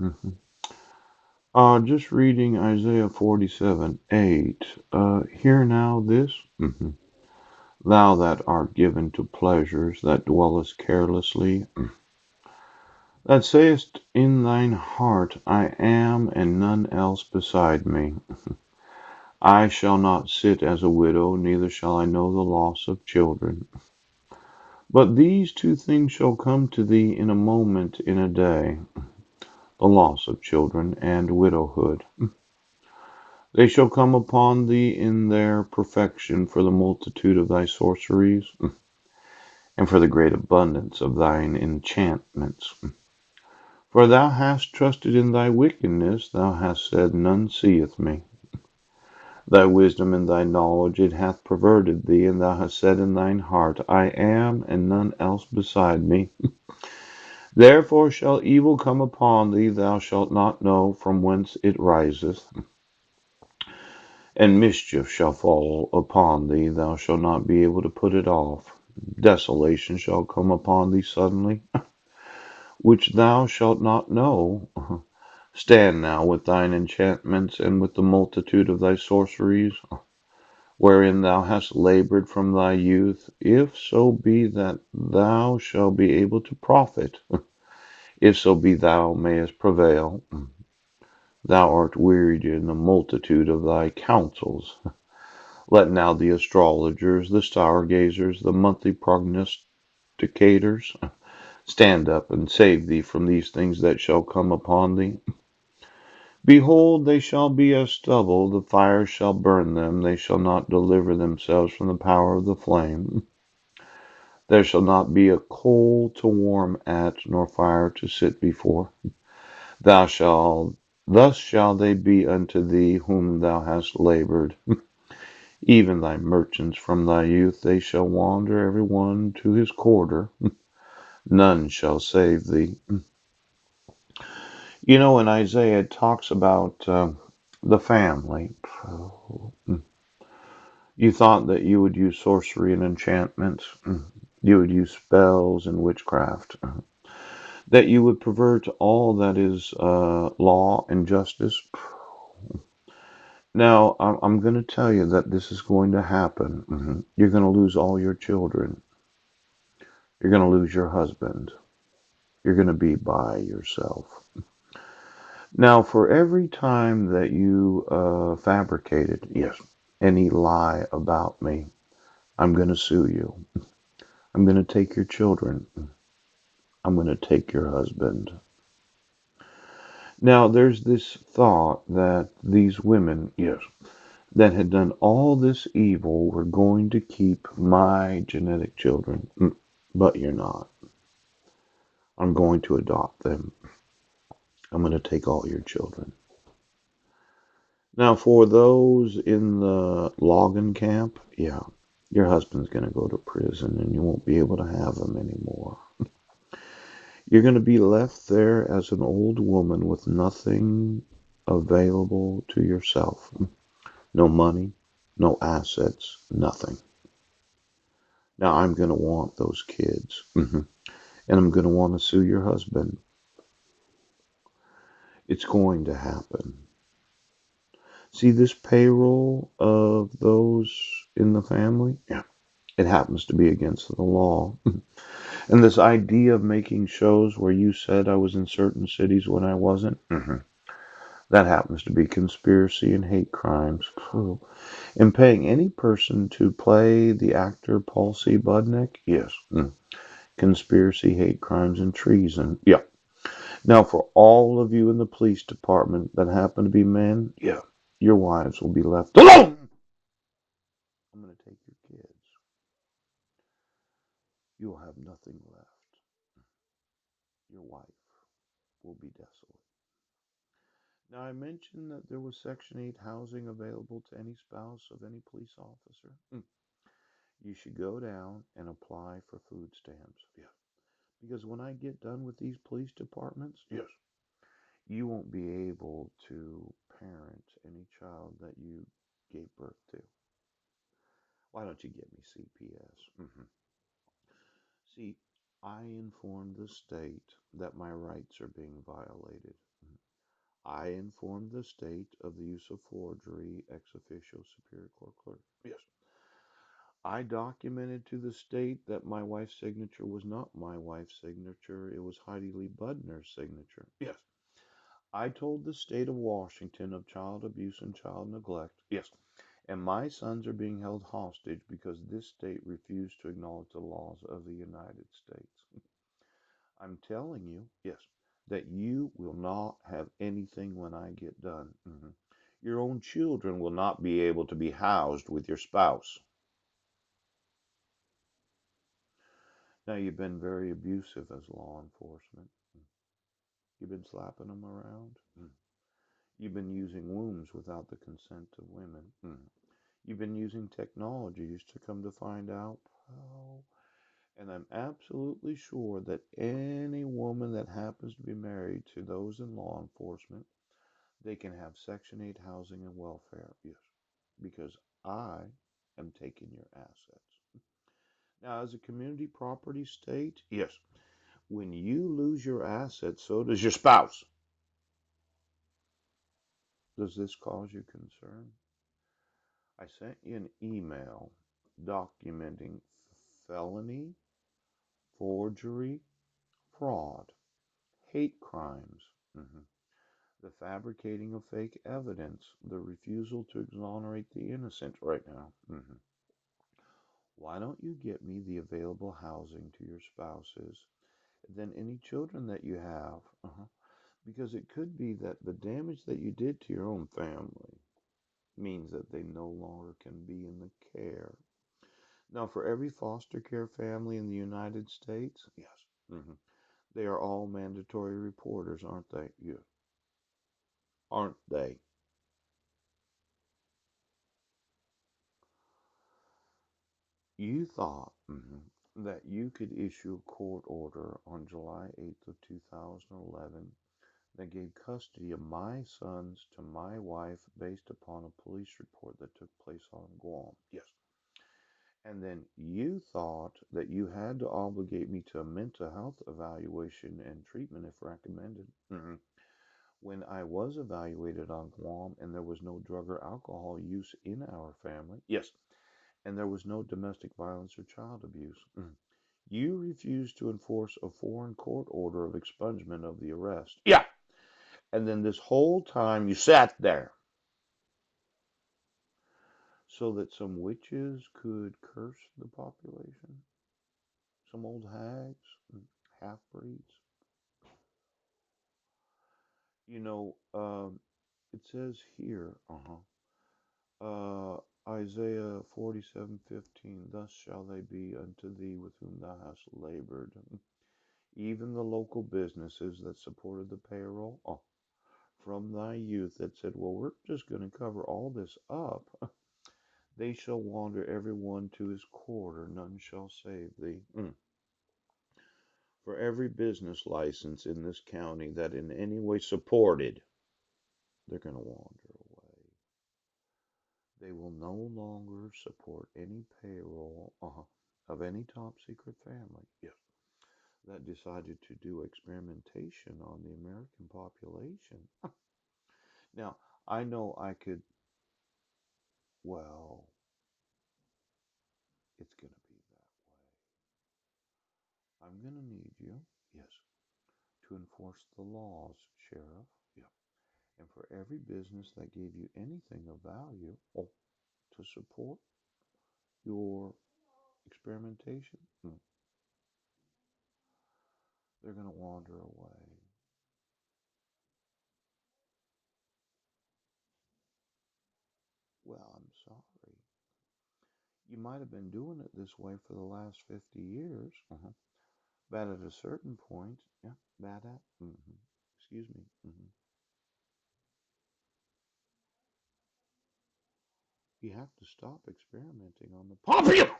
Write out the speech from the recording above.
Mhm. Just reading Isaiah 47:8. Hear now this, thou that art given to pleasures, that dwellest carelessly, that sayest in thine heart, I am, and none else beside me. I shall not sit as a widow, neither shall I know the loss of children. But these two things shall come to thee in a moment, in a day, the loss of children and widowhood. They shall come upon thee in their perfection for the multitude of thy sorceries, and for the great abundance of thine enchantments. For thou hast trusted in thy wickedness, thou hast said, None seeth me. Thy wisdom and thy knowledge it hath perverted thee, and thou hast said in thine heart, I am, and none else beside me. Therefore shall evil come upon thee, thou shalt not know from whence it riseth, and mischief shall fall upon thee, thou shalt not be able to put it off. Desolation shall come upon thee suddenly, which thou shalt not know. Stand now with thine enchantments, and with the multitude of thy sorceries, wherein thou hast labored from thy youth, if so be that thou shalt be able to profit, if so be thou mayest prevail. Thou art wearied in the multitude of thy counsels. Let now the astrologers, the stargazers, the monthly prognosticators stand up and save thee from these things that shall come upon thee. Behold, they shall be as stubble, the fire shall burn them, they shall not deliver themselves from the power of the flame. There shall not be a coal to warm at, nor fire to sit before. Thou shalt, thus shall they be unto thee whom thou hast labored. Even thy merchants from thy youth, they shall wander every one to his quarter. None shall save thee. You know, in Isaiah, it talks about the family. You thought that you would use sorcery and enchantments. You would use spells and witchcraft. That you would pervert all that is law and justice. Now, I'm going to tell you that this is going to happen. You're going to lose all your children. You're going to lose your husband. You're going to be by yourself. Now, for every time that you fabricated, yes, any lie about me, I'm going to sue you. I'm going to take your children. I'm going to take your husband. Now, there's this thought that these women, yes, that had done all this evil were going to keep my genetic children. But you're not. I'm going to adopt them. I'm going to take all your children. Now, for those in the logging camp, yeah, your husband's going to go to prison and you won't be able to have them anymore. You're going to be left there as an old woman with nothing available to yourself. No money, no assets, nothing. Now, I'm going to want those kids. And I'm going to want to sue your husband. It's going to happen. See this payroll of those in the family? Yeah. It happens to be against the law. And this idea of making shows where you said I was in certain cities when I wasn't, that happens to be conspiracy and hate crimes. And paying any person to play the actor Paul C. Budnick? Yes. Conspiracy, hate crimes, and treason. Yeah. Now, for all of you in the police department that happen to be men, yeah, your wives will be left alone. I'm going to take your kids. You'll have nothing left. Your wife will be desolate. Now, I mentioned that there was Section 8 housing available to any spouse of any police officer. You should go down and apply for food stamps. Yeah. Because when I get done with these police departments, yes, you won't be able to parent any child that you gave birth to. Why don't you get me CPS? See, I informed the state that my rights are being violated. I informed the state of the use of forgery ex officio Superior Court clerk. Yes. I documented to the state that my wife's signature was not my wife's signature, it was Heidi Lee Budner's signature. Yes. I told the state of Washington of child abuse and child neglect. Yes. And my sons are being held hostage because this state refused to acknowledge the laws of the United States. I'm telling you, yes, that you will not have anything when I get done. Your own children will not be able to be housed with your spouse. Now, you've been very abusive as law enforcement. You've been slapping them around. You've been using wombs without the consent of women. You've been using technologies to come to find out. Oh, and I'm absolutely sure that any woman that happens to be married to those in law enforcement, they can have Section 8 housing and welfare. Yes, because I am taking your assets. Now, as a community property state, yes, when you lose your assets, so does your spouse. Does this cause you concern? I sent you an email documenting felony, forgery, fraud, hate crimes, the fabricating of fake evidence, the refusal to exonerate the innocent right now. Why don't you get me the available housing to your spouses, then any children that you have? Because it could be that the damage that you did to your own family means that they no longer can be in the care. Now, for every foster care family in the United States, yes, they are all mandatory reporters, aren't they? Yeah, aren't they? You thought that you could issue a court order on July 8th of 2011 that gave custody of my sons to my wife based upon a police report that took place on Guam. Yes. And then you thought that you had to obligate me to a mental health evaluation and treatment if recommended. When I was evaluated on Guam and there was no drug or alcohol use in our family. Yes. And there was no domestic violence or child abuse. You refused to enforce a foreign court order of expungement of the arrest. Yeah. And then this whole time you sat there so that some witches could curse the population, some old hags, half breeds. You know, it says here, Isaiah 47:15, thus shall they be unto thee with whom thou hast labored. Even the local businesses that supported the payroll, from thy youth that said, well, we're just going to cover all this up. They shall wander every one to his quarter, none shall save thee. For every business license in this county that in any way supported, they're going to wander away. They will no longer support any payroll of any top secret family. Yes. That decided to do experimentation on the American population. Now, I know I could, well, it's going to be that way. I'm going to need you, yes, to enforce the laws, Sheriff. Yeah. And for every business that gave you anything of value to support your experimentation, they're going to wander away. Well, I'm sorry. You might have been doing it this way for the last 50 years. But at a certain point, yeah, bad at, excuse me. You have to stop experimenting on the popular.